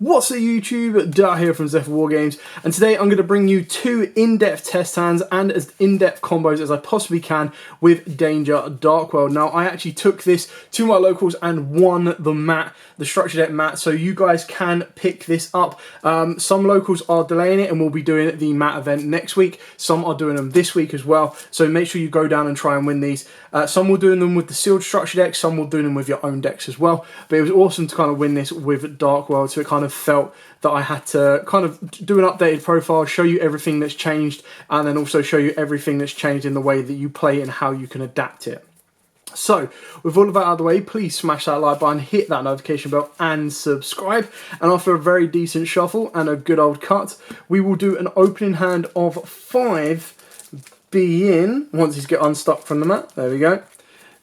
What's up YouTube, Dart here from Zephyr Wargames, and today I'm going to bring you two in-depth test hands and as in-depth combos as I possibly can with Danger Darkworld. Now I actually took this to my locals and won the mat, the structure deck mat, so you guys can pick this up. Some locals are delaying it and we'll be doing the mat event next week. Some are doing them this week as well, so make sure you go down and try and win these. Some will do them with the sealed structure deck, some will do them with your own decks as well, but it was awesome to kind of win this with Darkworld, so it kind of felt that I had to kind of do an updated profile, show you everything that's changed, and then also show you everything that's changed in the way that you play and how you can adapt it. So, with all of that out of the way, please smash that like button, hit that notification bell, and subscribe. And after a very decent shuffle and a good old cut, we will do an opening hand of 5, being, once he's get unstuck from the mat, there we go,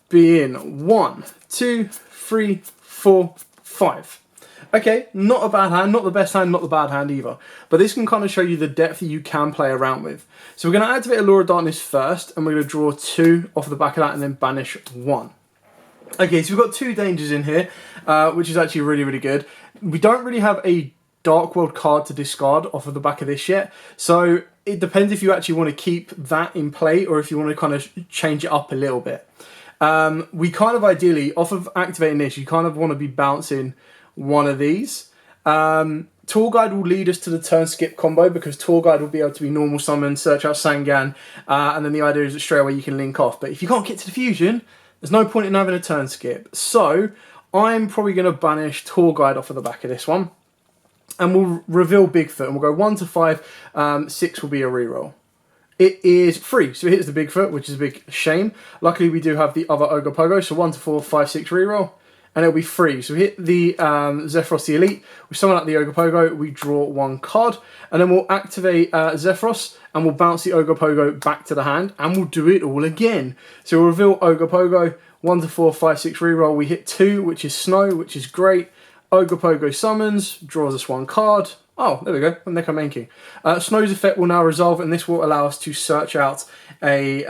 being 1, 2, 3, 4, 5. Okay, not a bad hand, not the best hand, not the bad hand either. But this can kind of show you the depth that you can play around with. So we're going to activate Allure of Darkness first, and we're going to draw 2 off the back of that and then banish 1. Okay, so we've got 2 dangers in here, which is actually really, really good. We don't really have a Darkworld card to discard off of the back of this yet, so it depends if you actually want to keep that in play or if you want to kind of change it up a little bit. We kind of ideally, off of activating this, you kind of want to be bouncing one of these. Tour Guide will lead us to the turn skip combo because Tour Guide will be able to be normal summon, search out Sangan, and then the idea is that straight away you can link off. But if you can't get to the fusion, there's no point in having a turn skip. So I'm probably going to banish Tour Guide off of the back of this one, and we'll reveal Bigfoot, and we'll go 1 to 5. 6 will be a reroll. It is free, so it hits the Bigfoot, which is a big shame. Luckily, we do have the other Ogopogo, so 1 to 4, 5, 6 reroll. And it'll be free. So we hit the Zephyros the Elite, we summon out the Ogopogo, we draw 1 card, and then we'll activate Zephyros, and we'll bounce the Ogopogo back to the hand, and we'll do it all again. So we'll reveal Ogopogo, 1 to 4, 5, 6 reroll, we hit 2, which is Snow, which is great. Ogopogo summons, draws us 1 card. Oh, there we go, Nekomenki. Snow's effect will now resolve, and this will allow us to search out a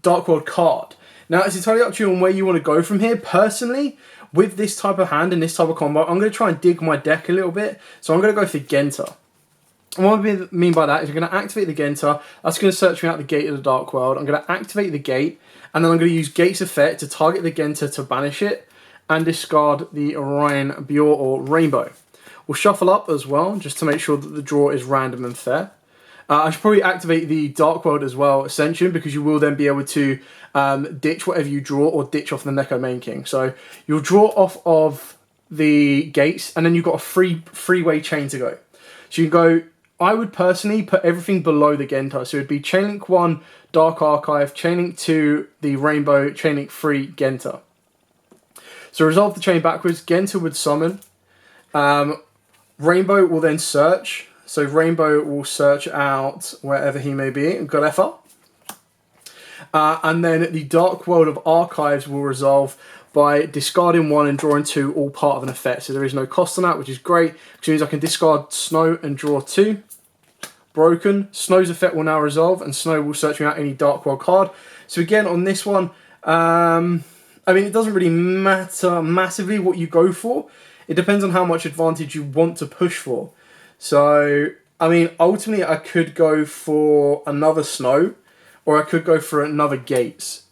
Darkworld card. Now, it's entirely up to you on where you want to go from here. Personally, with this type of hand and this type of combo, I'm going to try and dig my deck a little bit. So I'm going to go for Genta. And what I mean by that is I'm going to activate the Genta. That's going to search me out the gate of the Darkworld. I'm going to activate the gate, and then I'm going to use Gate's effect to target the Genta to banish it and discard the Orion, Bjor, or Rainbow. We'll shuffle up as well, just to make sure that the draw is random and fair. I should probably activate the Darkworld as well, Ascension, because you will then be able to ditch whatever you draw or ditch off the Neko Main King. So you'll draw off of the gates, and then you've got a freeway chain to go. So you can go, I would personally put everything below the Genta. So it would be Chainlink 1, Dark Archive, Chainlink 2, the Rainbow, Chainlink 3, Genta. So resolve the chain backwards, Genta would summon. Rainbow will then search. So Rainbow will search out wherever he may be, Golefa. And then the Darkworld of Archives will resolve by discarding 1 and drawing 2, all part of an effect. So there is no cost on that, which is great, which means I can discard Snow and draw 2. Broken. Snow's effect will now resolve, and Snow will search me out any Darkworld card. So again, on this one, I mean, it doesn't really matter massively what you go for. It depends on how much advantage you want to push for. So, I mean, ultimately I could go for another Snow, or I could go for another Gates.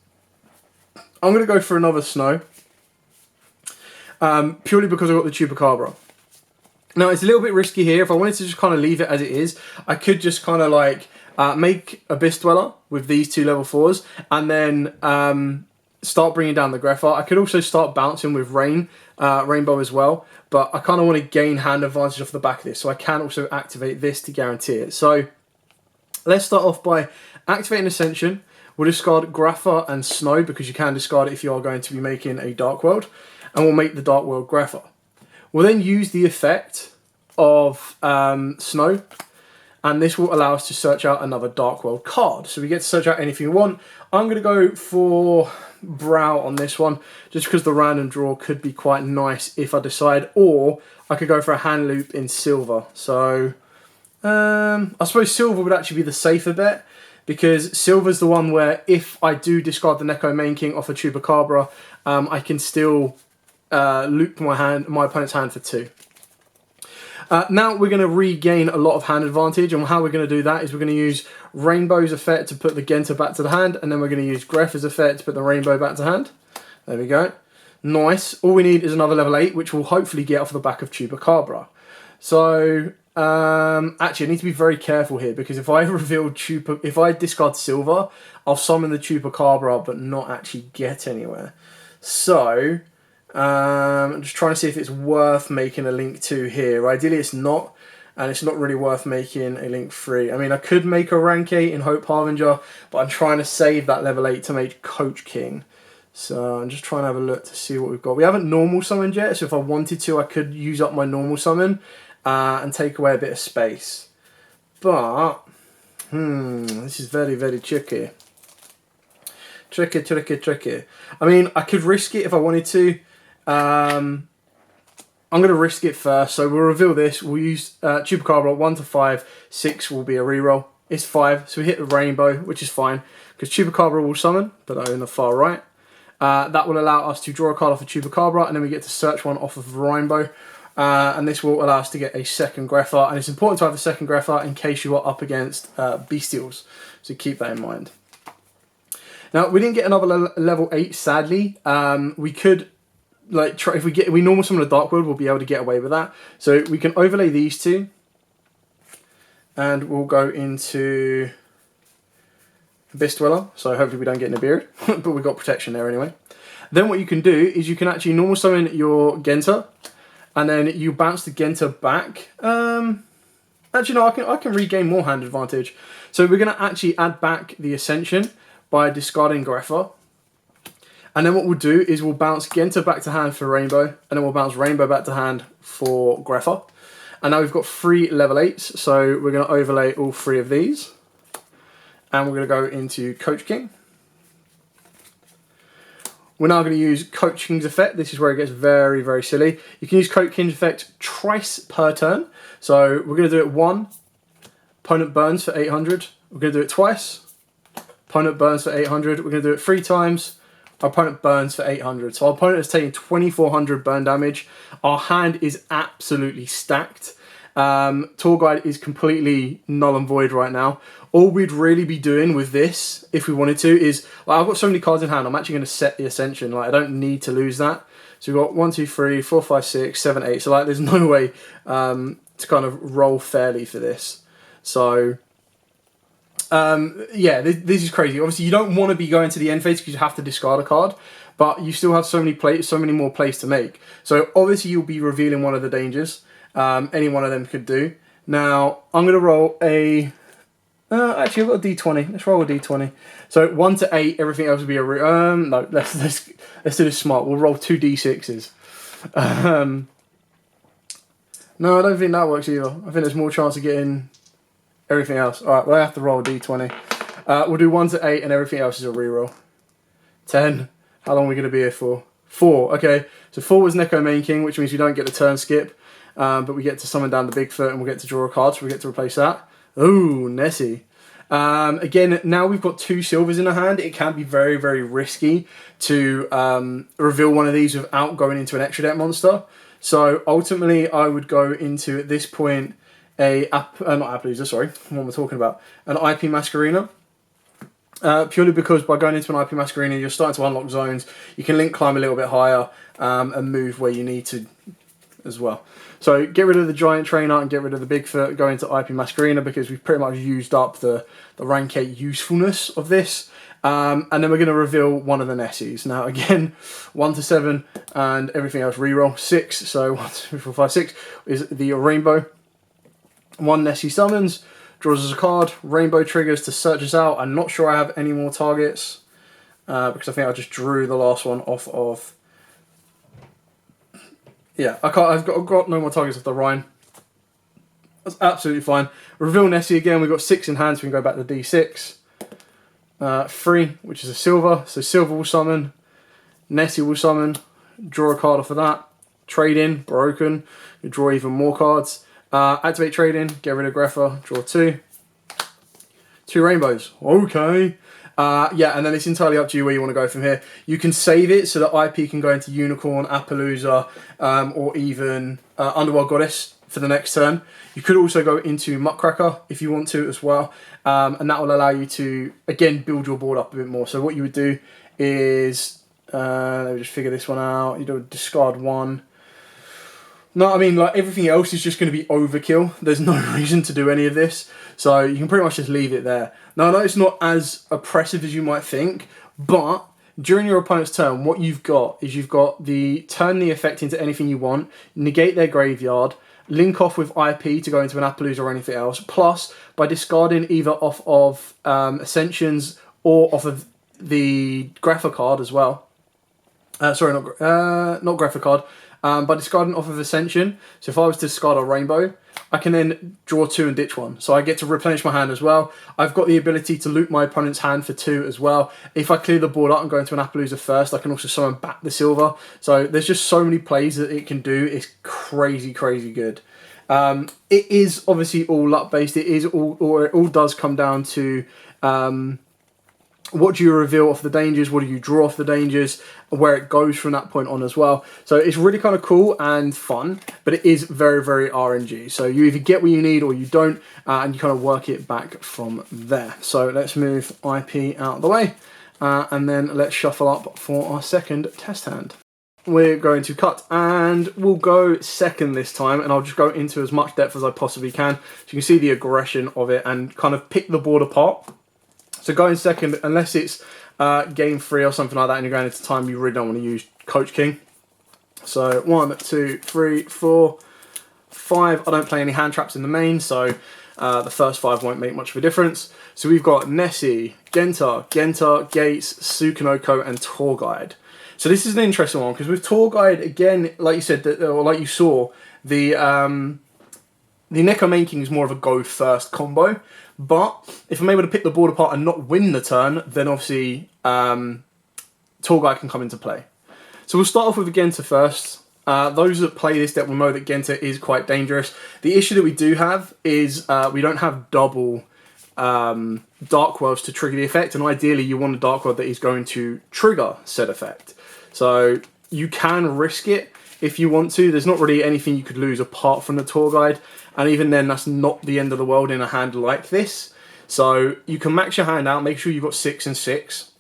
I'm going to go for another Snow, purely because I've got the Chupacabra. Now, it's a little bit risky here. If I wanted to just kind of leave it as it is, I could just kind of like make Abyss Dweller with these 2 level 4s, and then start bringing down the Grepher. I could also start bouncing with Rainbow as well, but I kind of want to gain hand advantage off the back of this, so I can also activate this to guarantee it. So let's start off by activating Ascension. We'll discard Grepher and Snow, because you can discard it if you are going to be making a Darkworld, and we'll make the Darkworld Grepher. We'll then use the effect of Snow, and this will allow us to search out another Darkworld card. So we get to search out anything we want. I'm going to go for Brow on this one, just because the random draw could be quite nice if I decide, or I could go for a hand loop in Silver. So I suppose Silver would actually be the safer bet, because Silver's the one where if I do discard the Neko Main King off a Chupacabra, I can still loop my opponent's hand for 2. Now we're going to regain a lot of hand advantage, and how we're going to do that is we're going to use Rainbow's effect to put the Genta back to the hand, and then we're going to use Greffa's effect to put the Rainbow back to hand. There we go. Nice. All we need is another level 8, which we'll hopefully get off the back of Chupacabra. So, actually, I need to be very careful here, because if I reveal if I discard Silver, I'll summon the Chupacabra, but not actually get anywhere. So, I'm just trying to see if it's worth making a Link 2 here. Ideally, it's not, and it's not really worth making a Link 3. I mean, I could make a rank 8 in Hope Harbinger, but I'm trying to save that level 8 to make Coach King. So I'm just trying to have a look to see what we've got. We haven't normal summoned yet, so if I wanted to, I could use up my normal summon and take away a bit of space. But, this is very, very tricky. Tricky. I mean, I could risk it if I wanted to. I'm going to risk it first. So we'll reveal this. We'll use Chupacabra 1 to 5. 6 will be a reroll. It's 5, so we hit the Rainbow, which is fine, because Chupacabra will summon, but in the far right. That will allow us to draw a card off of Chupacabra, and then we get to search one off of Rainbow. And this will allow us to get a second Greffa. And it's important to have a second Greffa in case you are up against Bestials. So keep that in mind. Now, we didn't get another level 8, sadly. We could, like, try, if we normal summon a Darkworld, we'll be able to get away with that. So we can overlay these two. And we'll go into Abyss Dweller, so hopefully we don't get Nibiru, but we've got protection there anyway. Then what you can do is you can actually normal summon your Genta, and then you bounce the Genta back. Actually, no, I can regain more hand advantage. So we're going to actually add back the Ascension by discarding Greffa. And then what we'll do is we'll bounce Genta back to hand for Rainbow, and then we'll bounce Rainbow back to hand for Greffa. And now we've got 3 level 8s, so we're going to overlay all 3 of these. And we're going to go into Coach King. We're now going to use Coach King's effect. This is where it gets very, very silly. You can use Coach King's effect twice per turn. So we're going to do it 1. Opponent burns for 800. We're going to do it twice. Opponent burns for 800. We're going to do it 3 times. Our opponent burns for 800. So our opponent is taking 2400 burn damage. Our hand is absolutely stacked. Tour Guide is completely null and void right now. All we'd really be doing with this, if we wanted to, is, like, I've got so many cards in hand, I'm actually going to set the Ascension. Like, I don't need to lose that. So we've got 1, 2, 3, 4, 5, 6, 7, 8. So, like, there's no way to kind of roll fairly for this. So, yeah, this is crazy. Obviously, you don't want to be going to the end phase because you have to discard a card, but you still have so many more plays to make. So, obviously, you'll be revealing one of the dangers. Any one of them could do. Now, I'm going to roll a... actually, I've got a d20. Let's roll a d20. So 1 to 8, everything else will be a... no, let's do this smart. We'll roll 2 d6s. No, I don't think that works either. I think there's more chance of getting everything else. Alright, well, I have to roll a d20. We'll do 1 to 8 and everything else is a reroll. 10. How long are we going to be here for? 4. Okay, so 4 was Neko Main King, which means we don't get the turn skip. But we get to summon down the Bigfoot and we'll get to draw a card, so we get to replace that. Ooh, Nessie. Again, now we've got 2 silvers in our hand. It can be very, very risky to reveal one of these without going into an extra deck monster. So ultimately, I would go into, at this point, not Appaloosa, sorry, what am I talking about? An IP Masquerena. Purely because by going into an IP Masquerena, you're starting to unlock zones. You can link climb a little bit higher and move where you need to as well. So get rid of the Giant Trainer and get rid of the Bigfoot, go into IP Masquerena because we've pretty much used up the rank 8 usefulness of this. And then we're going to reveal one of the Nessies. Now again, 1 to 7 and everything else reroll. 6, so 1, 2, 3, 4, 5, 6 is the Rainbow. 1 Nessie summons, draws us a card, Rainbow triggers to search us out. I'm not sure I have any more targets because I think I just drew the last one off of... Yeah, I've got no more targets off the Rhine. That's absolutely fine. Reveal Nessie again. We've got 6 in hand, so we can go back to D6. 3, which is a silver. So silver will summon. Nessie will summon. Draw a card off of that. Trade in, broken. You draw even more cards. Activate trade in, get rid of Greffa. Draw 2. 2 rainbows. Okay. Yeah, and then it's entirely up to you where you want to go from here. You can save it so that IP can go into Unicorn, Appaloosa, or even Underworld Goddess. for the next turn. You could also go into Muckracker if you want to as well, and that will allow you to, again, build your board up a bit more. So what you would do is, let me just figure this one out, you do discard 1. No, I mean, like, everything else is just going to be overkill. There's no reason to do any of this, so you can pretty much just leave it there. Now, I know it's not as oppressive as you might think, but during your opponent's turn, what you've got is you've got the turn the effect into anything you want, negate their graveyard, link off with IP to go into an Appaloosa or anything else, plus by discarding either off of Ascensions or off of the Grapha card as well. Sorry, not Grapha card. By discarding off of Ascension, so if I was to discard a Rainbow, I can then draw 2 and ditch 1. So I get to replenish my hand as well. I've got the ability to loot my opponent's hand for 2 as well. If I clear the board up and go into an Appaloosa first, I can also summon back the silver. So there's just so many plays that it can do. It's crazy, crazy good. It is obviously all luck based. It all does come down to what do you reveal off the dangers, what do you draw off the dangers, where it goes from that point on as well. So it's really kind of cool and fun, but it is very, very RNG. So you either get what you need or you don't, and you kind of work it back from there. So let's move IP out of the way, and then let's shuffle up for our second test hand. We're going to cut, and we'll go second this time, and I'll just go into as much depth as I possibly can, so you can see the aggression of it and kind of pick the board apart. So going second, unless it's game 3 or something like that and you're going into time, you really don't want to use Coach King. So 1, 2, 3, 4, 5. I don't play any hand traps in the main, so the first 5 won't make much of a difference. So we've got Nessie, Genta, Gates, Sukanoko, and Tour Guide. So this is an interesting one, because with Tour Guide, again, like you said, or like you saw, the Neko Main King is more of a go first combo. But if I'm able to pick the board apart and not win the turn, then obviously Tour Guide can come into play. So we'll start off with Genta first. Those that play this deck will know that Genta is quite dangerous. The issue that we do have is we don't have double Darkworlds to trigger the effect, and ideally you want a Darkworld that is going to trigger said effect. So you can risk it if you want to. There's not really anything you could lose apart from the Tour Guide, and even then that's not the end of the world in a hand like this. So you can max your hand out, make sure you've got 6 and 6.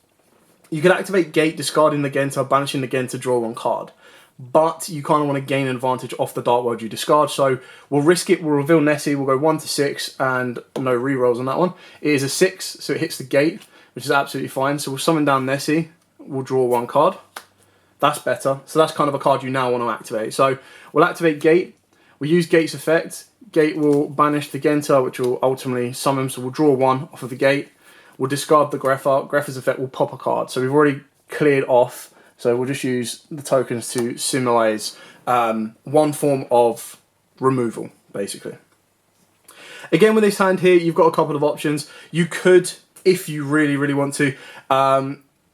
You can activate Gate, discarding the Genta, banishing the Genta, draw 1 card. But you kind of want to gain an advantage off the Darkworld you discard, so we'll risk it. We'll reveal Nessie, we'll go 1 to 6, and no rerolls on that one. It is a 6, so it hits the Gate, which is absolutely fine. So we'll summon down Nessie, we'll draw 1 card. That's better. So that's kind of a card you now want to activate. So we'll activate Gate. We'll use Gate's effect. Gate will banish the Genta, which will ultimately summon. So we'll draw 1 off of the Gate. We'll discard the Grapha. Grapha's effect will pop a card. So we've already cleared off. So we'll just use the tokens to symbolize one form of removal, basically. Again, with this hand here, you've got a couple of options. You could, if you really, really want to,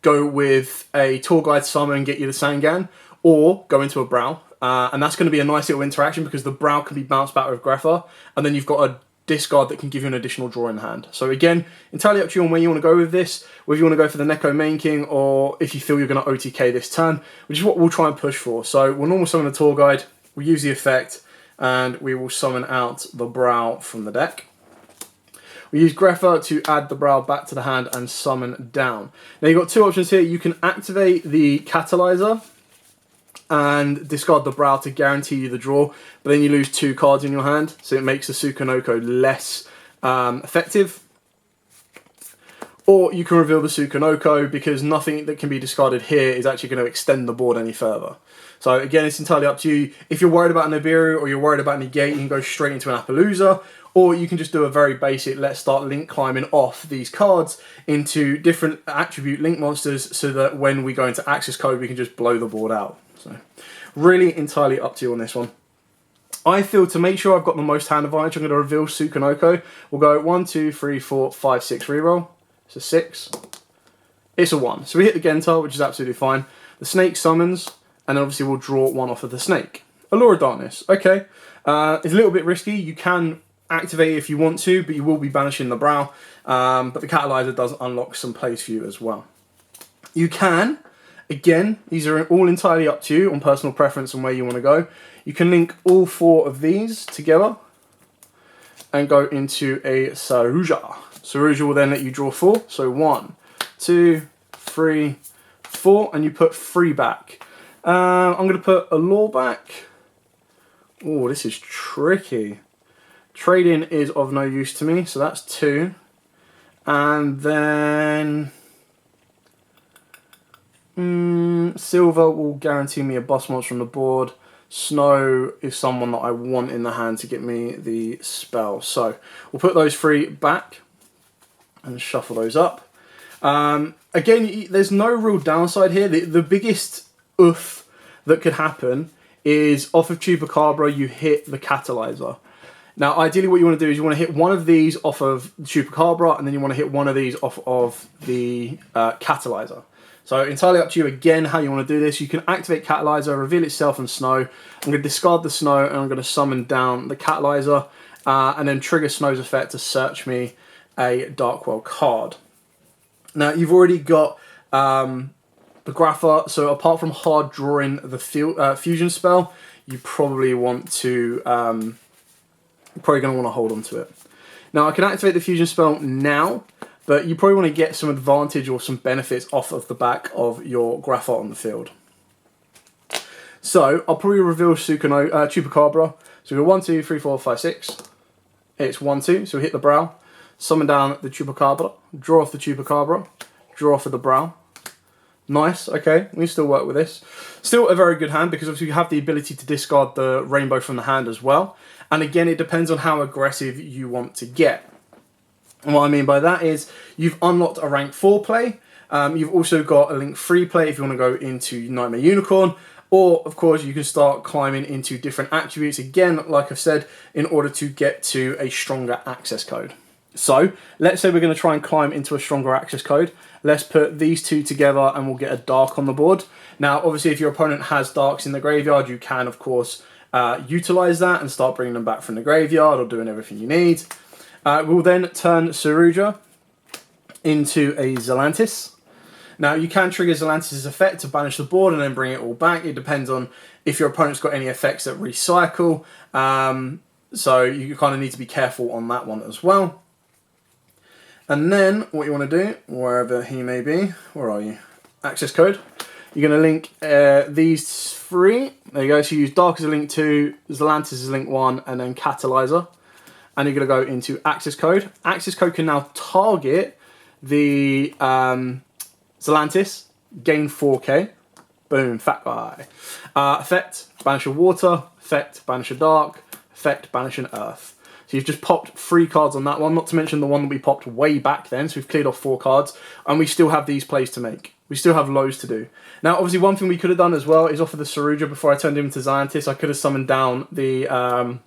go with a Tour Guide summon and get you the Sangan, or go into a Brow. And that's going to be a nice little interaction because the Brow can be bounced back with Grapha, and then you've got a discard that can give you an additional draw in the hand. So again, entirely up to you on where you want to go with this, whether you want to go for the Neko Main King or if you feel you're going to OTK this turn, which is what we'll try and push for. So we'll normal summon the Tour Guide, we'll use the effect, and we will summon out the Brow from the deck. We use Grapha to add the Brow back to the hand and summon down. Now you've got 2 options here. You can activate the Catalyzer and discard the Brow to guarantee you the draw, but then you lose 2 cards in your hand, so it makes the Sukanoko less effective. Or you can reveal the Sukanoko, because nothing that can be discarded here is actually going to extend the board any further. So again, it's entirely up to you. If you're worried about an Nibiru or you're worried about Negate, you can go straight into an Appaloosa, or you can just do a very basic let's start link climbing off these cards into different attribute link monsters, so that when we go into access code we can just blow the board out. So really entirely up to you on this one. I feel to make sure I've got the most hand advantage, I'm going to reveal Sukanoko. We'll go 1, 2, 3, 4, 5, 6 reroll. It's a 6. It's a 1. So we hit the Genta, which is absolutely fine. The Snake summons, and then obviously we'll draw 1 off of the Snake. Allure of Darkness. Okay. It's a little bit risky. You can activate if you want to, but you will be banishing the Brow. But the Catalyzer does unlock some plays for you as well. You can Again, these are all entirely up to you on personal preference and where you want to go. You can link all 4 of these together and go into a Saruja. Saruja will then let you draw 4. So 1, 2, 3, 4, and you put 3 back. I'm going to put a law back. Oh, this is tricky. Trading is of no use to me, so that's 2. And then silver will guarantee me a boss monster from the board. Snow is someone that I want in the hand to get me the spell. So we'll put those 3 back and shuffle those up. Again, there's no real downside here. The biggest oof that could happen is off of Chupacabra, you hit the Catalyzer. Now, ideally what you want to do is you want to hit one of these off of Chupacabra, and then you want to hit one of these off of the Catalyzer. So entirely up to you again how you want to do this. You can activate Catalyzer, reveal itself and Snow. I'm going to discard the Snow and I'm going to summon down the Catalyzer and then trigger Snow's effect to search me a Darkworld card. Now you've already got the Grapha, so apart from hard drawing the fusion spell, you probably want to, you're probably going to want to hold on to it. Now I can activate the fusion spell now, but you probably want to get some advantage or some benefits off of the back of your Grapha on the field. So I'll probably reveal Chupacabra. So we go 1, 2, 3, 4, 5, 6. It's 1, 2, so we hit the brow. Summon down the Chupacabra. Draw off the Chupacabra. Draw off of the brow. Nice, okay, we still work with this. Still a very good hand because obviously you have the ability to discard the rainbow from the hand as well. And again, it depends on how aggressive you want to get. And what I mean by that is you've unlocked a rank 4 play. You've also got a link 3 play if you want to go into Nightmare Unicorn. Or, of course, you can start climbing into different attributes, again, like I've said, in order to get to a stronger access code. So, let's say we're going to try and climb into a stronger access code. Let's put these 2 together and we'll get a dark on the board. Now, obviously, if your opponent has darks in the graveyard, you can, of course, utilize that and start bringing them back from the graveyard or doing everything you need. We'll then turn Saruja into a Zelantis. Now, you can trigger Zelantis' effect to banish the board and then bring it all back. It depends on if your opponent's got any effects that recycle. So you kind of need to be careful on that one as well. And then what you want to do, wherever he may be, where are you? Access code. You're going to link these 3. There you go. So you use Dark as a link 2, Zelantis as a link 1, and then Catalyzer. And you're going to go into access code. Access code can now target the Zelantis, gain 4k. Boom, fat guy. Effect, banish a water. Effect, banish a dark. Effect, banish an earth. So you've just popped 3 cards on that one, not to mention the one that we popped way back then. So we've cleared off 4 cards, and we still have these plays to make. We still have loads to do. Now, obviously, one thing we could have done as well is offer the Saruja before I turned him into Zelantis. I could have summoned down the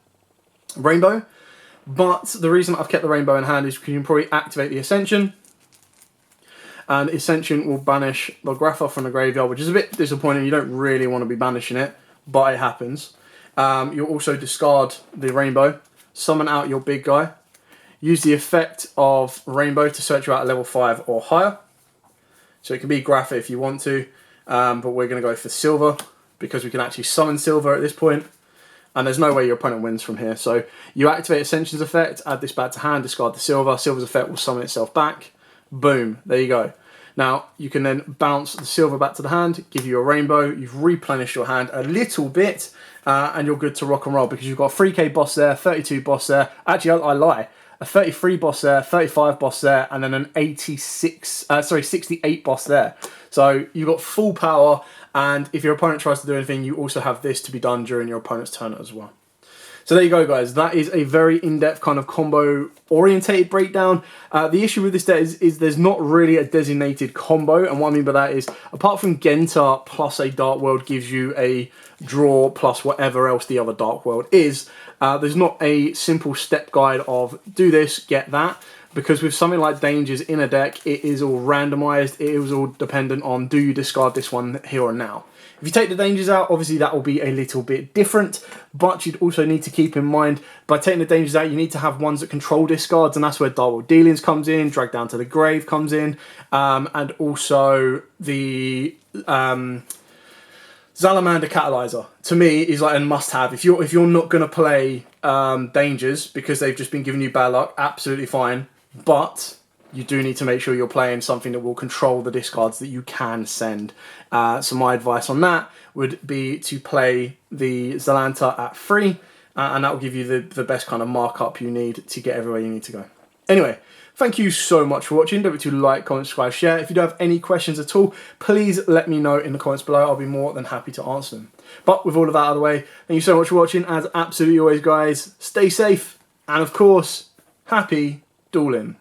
Rainbow. But the reason I've kept the Rainbow in hand is because you can probably activate the Ascension. And Ascension will banish the Grapha from the graveyard, which is a bit disappointing. You don't really want to be banishing it, but it happens. You'll also discard the Rainbow, summon out your big guy, use the effect of Rainbow to search you out at level 5 or higher. So it can be Grapha if you want to, but we're going to go for Silver because we can actually summon Silver at this point. And there's no way your opponent wins from here. So you activate Ascension's effect, add this back to hand, discard the Silver. Silver's effect will summon itself back. Boom, there you go. Now, you can then bounce the Silver back to the hand, give you a Rainbow. You've replenished your hand a little bit, and you're good to rock and roll because you've got a 3k boss there, 32 boss there. Actually, I lie. A 33 boss there, 35 boss there, and then an 68 boss there. So you've got full power, and if your opponent tries to do anything, you also have this to be done during your opponent's turn as well. So there you go, guys. That is a very in-depth kind of combo-orientated breakdown. The issue with this deck is there's not really a designated combo, and what I mean by that is, apart from Genta plus a Darkworld gives you a draw plus whatever else the other Darkworld is, there's not a simple step guide of do this, get that. because with something like dangers in a deck, it is all randomized. It is all dependent on, do you discard this one here and now. If you take the dangers out, obviously that will be a little bit different, but you'd also need to keep in mind, by taking the dangers out, you need to have ones that control discards, and that's where Darkworld Dealings comes in, Drag Down to the Grave comes in, and also the Salamander Catalyzer, to me, is like a must-have. If you're not going to play dangers because they've just been giving you bad luck, absolutely fine, but you do need to make sure you're playing something that will control the discards that you can send. So my advice on that would be to play the Zalanta at 3, and that will give you the best kind of markup you need to get everywhere you need to go. Anyway, thank you so much for watching. Don't forget to like, comment, subscribe, share. If you do have any questions at all, please let me know in the comments below. I'll be more than happy to answer them. But with all of that out of the way, thank you so much for watching. As absolutely always, guys, stay safe, and of course, happy dueling.